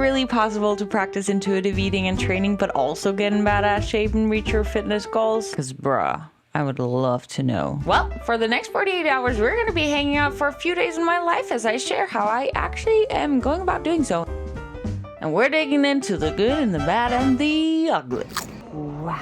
really possible to practice intuitive eating and training, but also get in badass shape and reach your fitness goals? Because bruh, I would love to know. Well, for the next 48 hours, we're going to be hanging out for a few days in my life as I share how I actually am going about doing so. And we're digging into the good and the bad and the ugly. Wow.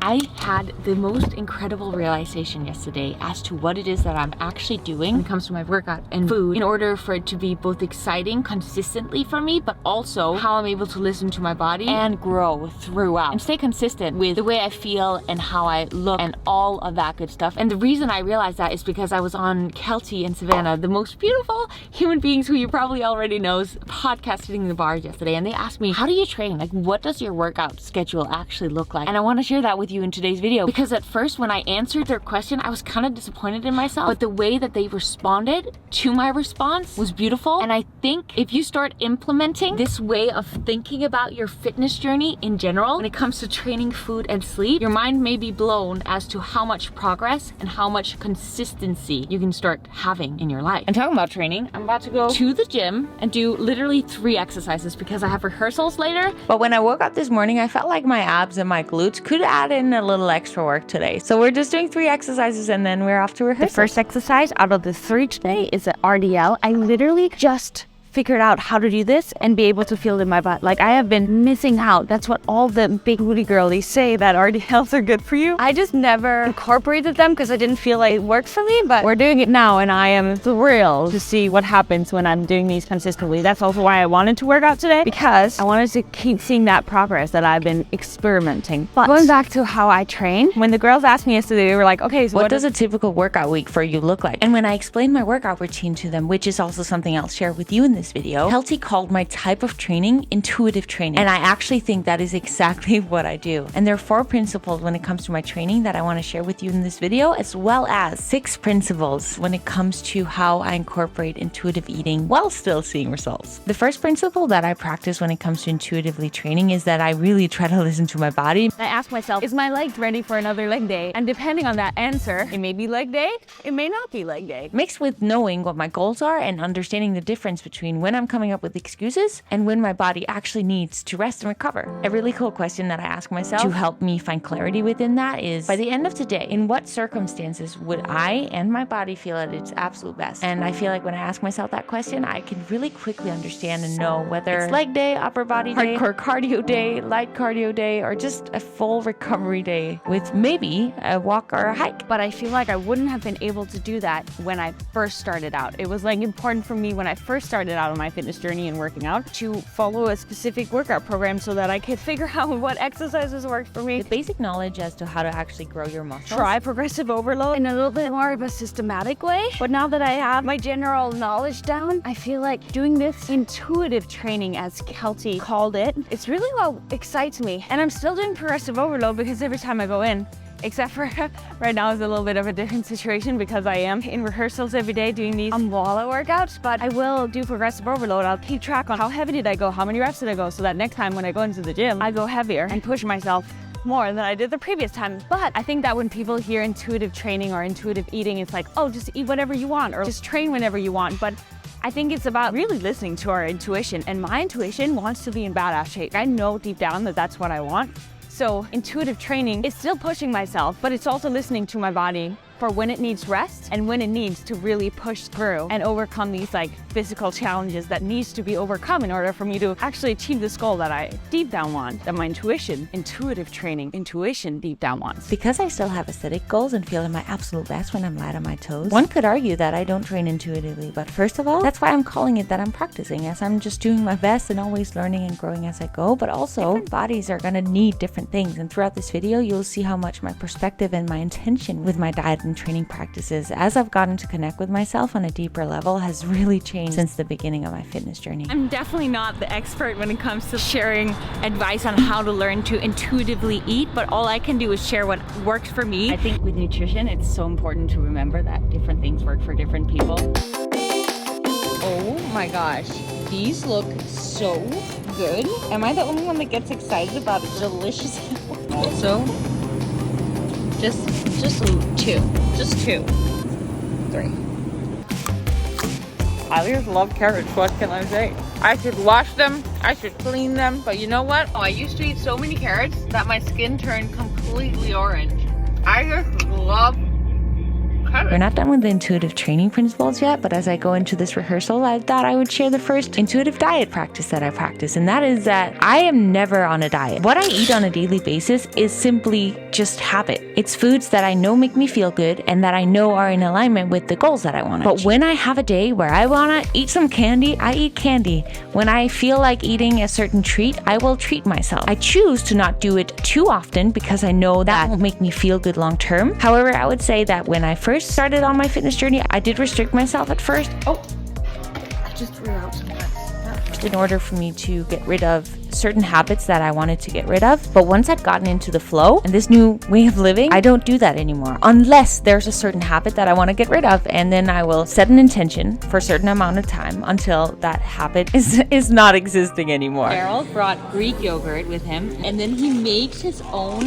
I had the most incredible realization yesterday as to what it is that I'm actually doing when it comes to my workout and food in order for it to be both exciting consistently for me, but also how I'm able to listen to my body and grow throughout and stay consistent with the way I feel and how I look and all of that good stuff. And the reason I realized that is because I was on Kelty and Savannah, the most beautiful human beings who you probably already knows, podcast sitting in the bar yesterday, and they asked me, how do you train? Like, what does your workout schedule actually look like? And I want to share that with you in today's video, because at first when I answered their question, I was kind of disappointed in myself, but the way that they responded to my response was beautiful. And I think if you start implementing this way of thinking about your fitness journey in general, when it comes to training, food, and sleep, your mind may be blown as to how much progress and how much consistency you can start having in your life. And talking about training, I'm about to go to the gym and do literally 3 exercises because I have rehearsals later. But when I woke up this morning, I felt like my abs and my glutes could add in a little extra work today. So we're just doing 3 exercises and then we're off to rehearsal. The first exercise out of the 3 today is an RDL. I literally just figured out how to do this and be able to feel it in my butt. Like, I have been missing out. That's what all the big booty girlies say, that RDLs are good for you. I just never incorporated them because I didn't feel like it worked for me, but we're doing it now and I am thrilled to see what happens when I'm doing these consistently. That's also why I wanted to work out today, because I wanted to keep seeing that progress that I've been experimenting. But going back to how I train, when the girls asked me yesterday, they were like, okay, so what does a typical workout week for you look like? And when I explained my workout routine to them, which is also something I'll share with you in this video, Kelty called my type of training intuitive training. And I actually think that is exactly what I do. And there are 4 principles when it comes to my training that I want to share with you in this video, as well as 6 principles when it comes to how I incorporate intuitive eating while still seeing results. The first principle that I practice when it comes to intuitively training is that I really try to listen to my body. I ask myself, is my leg ready for another leg day? And depending on that answer, it may be leg day, it may not be leg day. Mixed with knowing what my goals are and understanding the difference between when I'm coming up with excuses and when my body actually needs to rest and recover. A really cool question that I ask myself to help me find clarity within that is, by the end of today, in what circumstances would I and my body feel at its absolute best? And I feel like when I ask myself that question, I can really quickly understand and know whether it's leg day, upper body day, hardcore cardio day, light cardio day, or just a full recovery day with maybe a walk or a hike. But I feel like I wouldn't have been able to do that when I first started out. It was like important for me when I first started out on my fitness journey and working out to follow a specific workout program so that I could figure out what exercises worked for me. The basic knowledge as to how to actually grow your muscles. Try progressive overload in a little bit more of a systematic way. But now that I have my general knowledge down, I feel like doing this intuitive training, as Kelty called it, it's really what excites me. And I'm still doing progressive overload because every time I go in, except for right now is a little bit of a different situation because I am in rehearsals every day doing these wallet workouts, but I will do progressive overload. I'll keep track on how heavy did I go, how many reps did I go, so that next time when I go into the gym, I go heavier and push myself more than I did the previous time. But I think that when people hear intuitive training or intuitive eating, it's like, oh, just eat whatever you want or just train whenever you want. But I think it's about really listening to our intuition, and my intuition wants to be in badass shape. I know deep down that that's what I want. So intuitive training is still pushing myself, but it's also listening to my body for when it needs rest and when it needs to really push through and overcome these like physical challenges that needs to be overcome in order for me to actually achieve this goal that I deep down want, that my intuitive training, deep down wants. Because I still have aesthetic goals and feel at my absolute best when I'm light on my toes, one could argue that I don't train intuitively, but first of all, that's why I'm calling it that I'm practicing, as I'm just doing my best and always learning and growing as I go. But also, different bodies are gonna need different things, and throughout this video, you'll see how much my perspective and my intention with my diet and training practices, as I've gotten to connect with myself on a deeper level, has really changed since the beginning of my fitness journey. I'm definitely not the expert when it comes to sharing advice on how to learn to intuitively eat, but all I can do is share what works for me. I think with nutrition, it's so important to remember that different things work for different people. Oh my gosh, these look so good. Am I the only one that gets excited about a delicious also? Just two. Just two. 3. I just love carrots, what can I say? I should wash them, I should clean them, but you know what? Oh, I used to eat so many carrots that my skin turned completely orange. I just love carrots. We're not done with the intuitive training principles yet, but as I go into this rehearsal, I thought I would share the first intuitive diet practice that I practice, and that is that I am never on a diet. What I eat on a daily basis is simply just habit. It's foods that I know make me feel good and that I know are in alignment with the goals that I want to achieve. But when I have a day where I want to eat some candy, I eat candy. When I feel like eating a certain treat, I will treat myself. I choose to not do it too often because I know that will make me feel good long term. However, I would say that when I first started on my fitness journey, I did restrict myself at first. Oh, I just threw out some nuts. In order for me to get rid of certain habits that I wanted to get rid of. But once I'd gotten into the flow and this new way of living, I don't do that anymore unless there's a certain habit that I want to get rid of, and then I will set an intention for a certain amount of time until that habit is not existing anymore. Carol brought Greek yogurt with him, and then he makes his own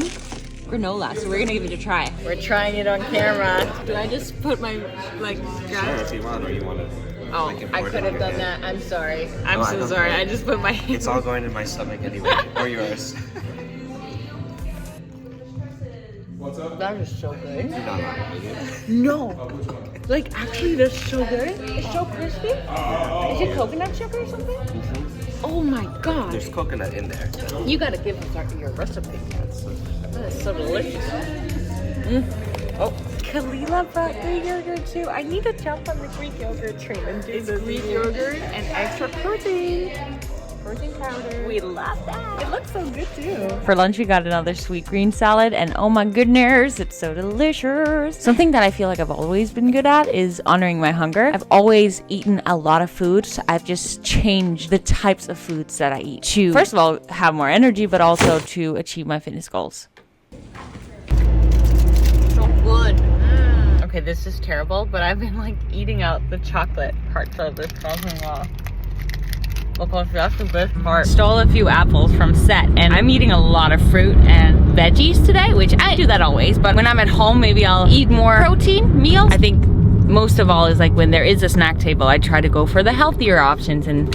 granola, so we're gonna give it a try. We're trying it on camera. Do I just put my Sure, if you want, or you want to. Oh, I could have done that. I'm sorry. I'm so sorry. I just put my. It's all going in my stomach anyway, or yours. What's up? That is so good. You're not allowed to eat it. No, like actually, that's so good. It's so crispy. Is it coconut sugar or something? Oh my god! There's coconut in there. You gotta give us your recipe. That is so delicious. Oh, Kalila brought Greek yogurt too. I need to jump on the Greek yogurt train and do the Greek yogurt and extra protein. Protein powder. We love that. It looks so good too. For lunch, we got another sweet green salad, and oh my goodness, it's so delicious. Something that I feel like I've always been good at is honoring my hunger. I've always eaten a lot of food, so I've just changed the types of foods that I eat to, first of all, have more energy, but also to achieve my fitness goals. So good. Okay, this is terrible, but I've been like eating out the chocolate parts of this frozen wall. Because that's the best part. Stole a few apples from Set, and I'm eating a lot of fruit and veggies today, which I do that always, but when I'm at home, maybe I'll eat more protein meals. I think most of all is like when there is a snack table, I try to go for the healthier options. And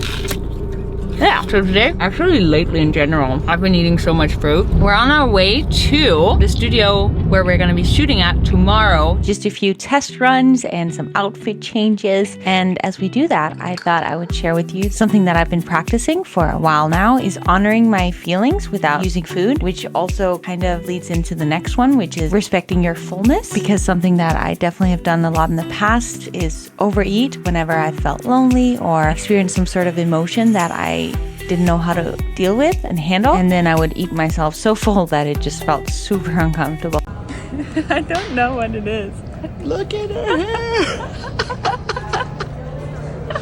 yeah, so today, actually lately in general, I've been eating so much fruit. We're on our way to the studio where we're gonna be shooting at tomorrow. Just a few test runs and some outfit changes. And as we do that, I thought I would share with you something that I've been practicing for a while now is honoring my feelings without using food, which also kind of leads into the next one, which is respecting your fullness. Because something that I definitely have done a lot in the past is overeat whenever I felt lonely or experienced some sort of emotion that I didn't know how to deal with and handle, and then I would eat myself so full that it just felt super uncomfortable. I don't know what it is. Look at her.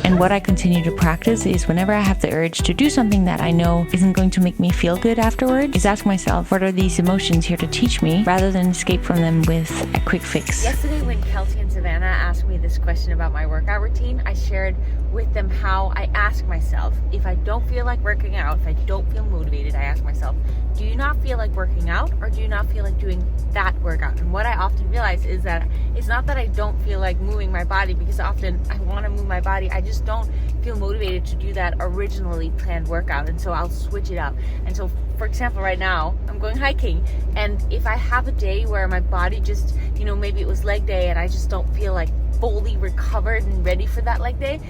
And what I continue to practice is whenever I have the urge to do something that I know isn't going to make me feel good afterward, is ask myself, what are these emotions here to teach me, rather than escape from them with a quick fix. Yesterday when Kelsey and Savannah asked me this question about my workout routine, I shared with them how I ask myself, if I don't feel like working out, if I don't feel motivated, I ask myself, do you not feel like working out, or do you not feel like doing that workout? And what I often realize is that it's not that I don't feel like moving my body, because often I want to move my body, I just don't feel motivated to do that originally planned workout, and so I'll switch it up. And so, for example, right now I'm going hiking, and if I have a day where my body just, maybe it was leg day and I just don't feel like fully recovered and ready for that leg day,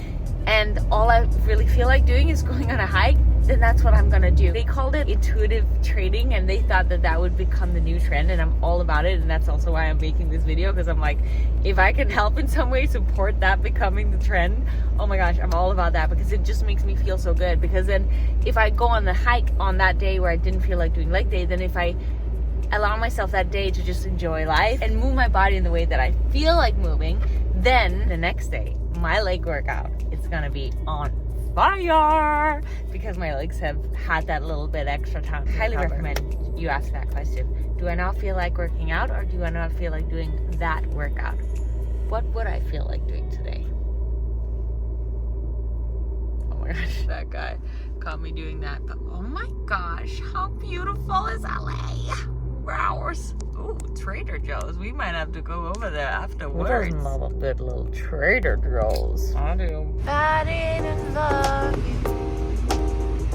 and all I really feel like doing is going on a hike, then that's what I'm gonna do. They called it intuitive training, and they thought that that would become the new trend, and I'm all about it. And that's also why I'm making this video, because I'm like, if I can help in some way support that becoming the trend, oh my gosh, I'm all about that, because it just makes me feel so good. Because then if I go on the hike on that day where I didn't feel like doing leg day, then if I allow myself that day to just enjoy life and move my body in the way that I feel like moving, then the next day, my leg workout, it's gonna be on fire, because my legs have had that little bit extra time. Highly recommend you ask that question. Do I not feel like working out, or do I not feel like doing that workout? What would I feel like doing today? Oh my gosh, that guy caught me doing that. But oh my gosh, how beautiful is LA? 2 hours. Ooh, Trader Joe's. We might have to go over there afterwards. Who doesn't love a good little Trader Joe's? I do. I didn't love you.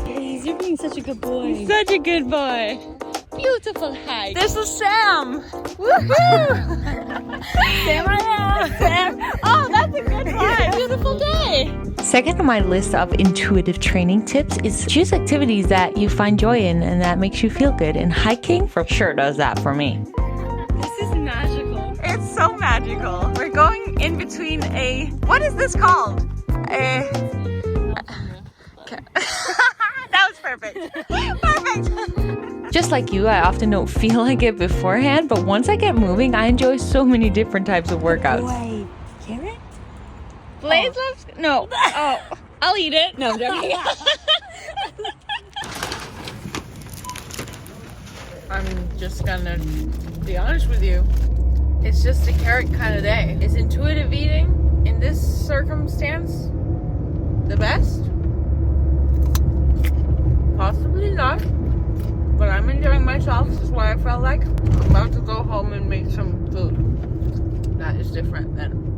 Please, you're being such a good boy. Such a good boy. Beautiful hike. This is Sam. Woohoo! Sam, I am. Sam. Oh, that's a good one. Beautiful day. Second on my list of intuitive training tips is choose activities that you find joy in and that makes you feel good. And hiking for sure does that for me. This is magical. It's so magical. We're going in between a, what is this called? That was perfect. Perfect. Just like you, I often don't feel like it beforehand, but once I get moving, I enjoy so many different types of workouts. Boy, carrot? Blaze loves, no. Oh, I'll eat it. No, I'm joking. I'm just gonna be honest with you. It's just a carrot kind of day. Is intuitive eating in this circumstance the best? Possibly not. But I'm enjoying myself. This is why I felt like I'm about to go home and make some food that is different than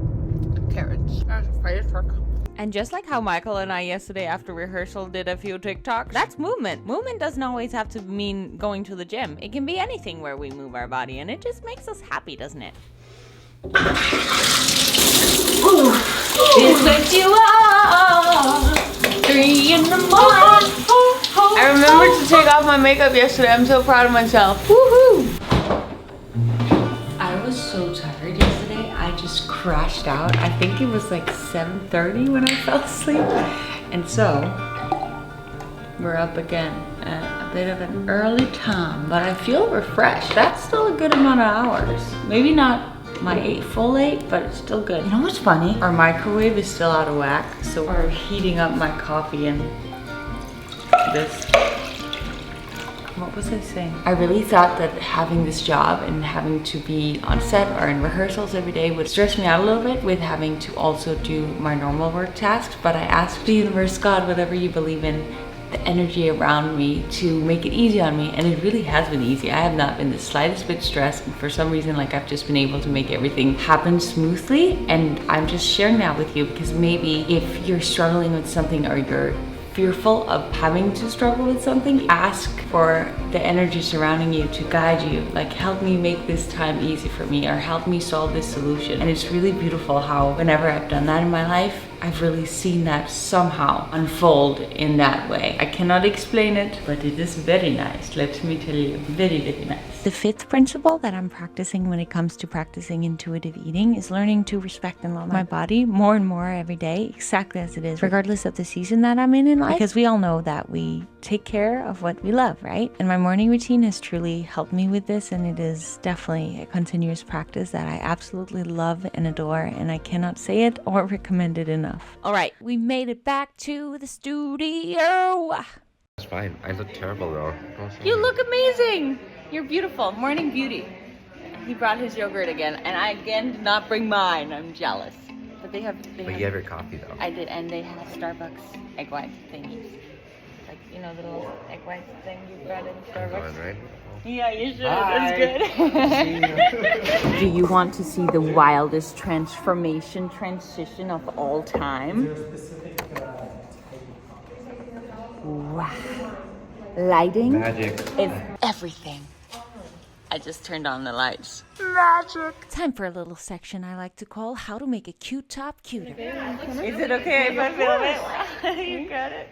carrots. That's a firework. And just like how Michael and I yesterday after rehearsal did a few TikToks, that's movement. Movement doesn't always have to mean going to the gym. It can be anything where we move our body, and it just makes us happy, doesn't it? It's what you are. 3 in the morning. I remembered to take off my makeup yesterday. I'm so proud of myself. Woohoo! I was so tired yesterday. I just crashed out. I think it was like 7:30 when I fell asleep. And so, we're up again at a bit of an early time, but I feel refreshed. That's still a good amount of hours. Maybe not my full 8, but it's still good. You know what's funny? Our microwave is still out of whack, so we're heating up my coffee and this. What was I saying? I really thought that having this job and having to be on set or in rehearsals every day would stress me out a little bit with having to also do my normal work tasks, but I asked the universe, God, whatever you believe in, the energy around me to make it easy on me, and it really has been easy. I have not been the slightest bit stressed, and for some reason, like, I've just been able to make everything happen smoothly. And I'm just sharing that with you because maybe if you're struggling with something or you're fearful of having to struggle with something, ask for the energy surrounding you to guide you. Like, help me make this time easy for me, or help me solve this solution. And it's really beautiful how whenever I've done that in my life, I've really seen that somehow unfold in that way. I cannot explain it, but it is very nice. Let me tell you, very, very nice. The fifth principle that I'm practicing when it comes to practicing intuitive eating is learning to respect and love my body more and more every day, exactly as it is, regardless of the season that I'm in life. Because we all know that we take care of what we love, right? And my morning routine has truly helped me with this, and it is definitely a continuous practice that I absolutely love and adore, and I cannot say it or recommend it enough. All right, we made it back to the studio. It's fine. I look terrible though. You look amazing. You're beautiful. Morning beauty. He brought his yogurt again, and I again did not bring mine. I'm jealous. But they have. But you have your coffee though. I did, and they have Starbucks egg white thingies. Like, you know, the little egg white thing you brought in Starbucks. Going, right? Yeah, you should. Hi. That's good. Do you want to see the wildest transition of all time? Wow. Lighting Magic. is everything. I just turned on the lights. Magic. Time for a little section I like to call How to Make a Cute Top Cuter. Is it okay if I film it? You got it.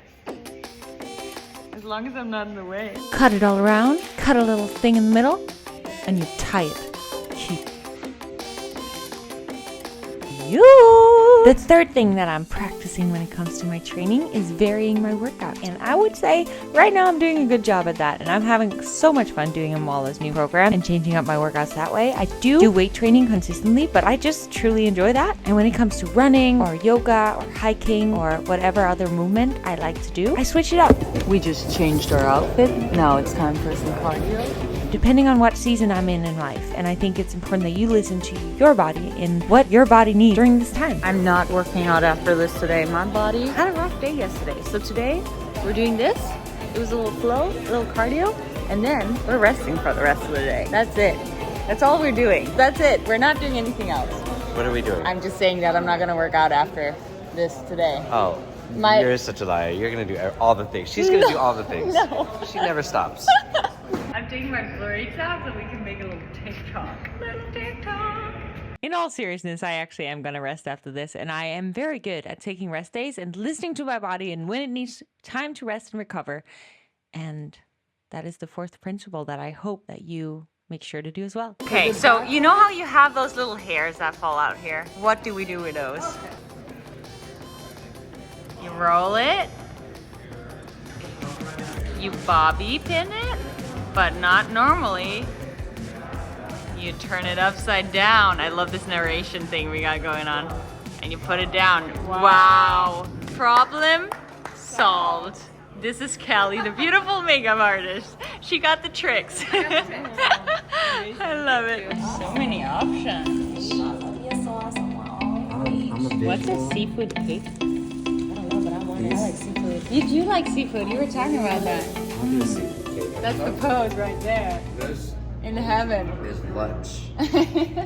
As long as I'm not in the way. Cut it all around, cut a little thing in the middle, and you tie it. Cute. The third thing that I'm practicing when it comes to my training is varying my workouts. And I would say right now I'm doing a good job at that. And I'm having so much fun doing Amala's new program and changing up my workouts that way. I do weight training consistently, but I just truly enjoy that. And when it comes to running or yoga or hiking or whatever other movement I like to do, I switch it up. We just changed our outfit. Now it's time for some cardio. Depending on what season I'm in life. And I think it's important that you listen to your body and what your body needs during this time. I'm not working out after this today. My body had a rough day yesterday. So today we're doing this. It was a little flow, a little cardio, And then we're resting for the rest of the day. That's it. That's all we're doing. That's it. We're not doing anything else. What are we doing? I'm just saying that I'm not gonna work out after this today. Oh, you're such a liar. You're gonna do all the things. She's gonna do all the things. No. She never stops. I'm taking my blurry tab so we can make a little TikTok. Little TikTok. In all seriousness, I actually am going to rest after this, and I am very good at taking rest days and listening to my body and when it needs time to rest and recover. And that is the fourth principle that I hope that you make sure to do as well. Okay, so you know how you have those little hairs that fall out here? What do we do with those? You roll it. You bobby pin it, but not normally. You turn it upside down. I love this narration thing we got going on. And you put it down. Wow. Problem solved. This is Kelly, the beautiful makeup artist. She got the tricks. I love it. So many options. What's a seafood cake? I don't know, but I like seafood. You do like seafood. You were talking about that. That's the pose right there. In heaven. Is lunch.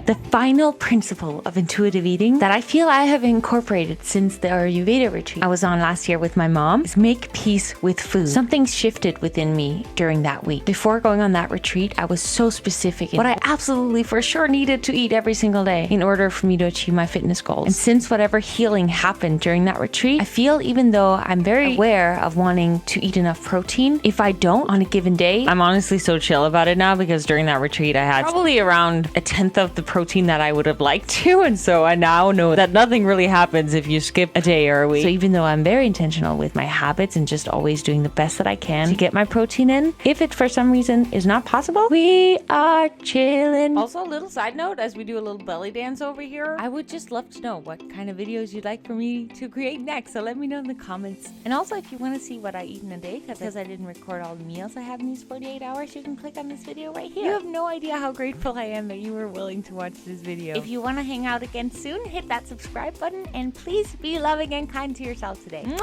The final principle of intuitive eating that I feel I have incorporated since the Ayurveda retreat I was on last year with my mom is make peace with food. Something shifted within me during that week. Before going on that retreat, I was so specific in what I absolutely for sure needed to eat every single day in order for me to achieve my fitness goals. And since whatever healing happened during that retreat, I feel even though I'm very aware of wanting to eat enough protein, if I don't on a given day, I'm honestly so chill about it now because during that retreat I had probably around a 10th of the protein that I would have liked to, and so I now know that nothing really happens if you skip a day or a week. So even though I'm very intentional with my habits and just always doing the best that I can to get my protein in, if it for some reason is not possible, we are chilling. Also, a little side note, as we do a little belly dance over here, I would just love to know what kind of videos you'd like for me to create next, so let me know in the comments. And also, if you want to see what I eat in a day, because I didn't record all the meals I have in these 48 hours, you can click on this video right here. You have no idea how grateful I am that you were willing to watch this video. If you want to hang out again soon, hit that subscribe button and please be loving and kind to yourself today. Mwah!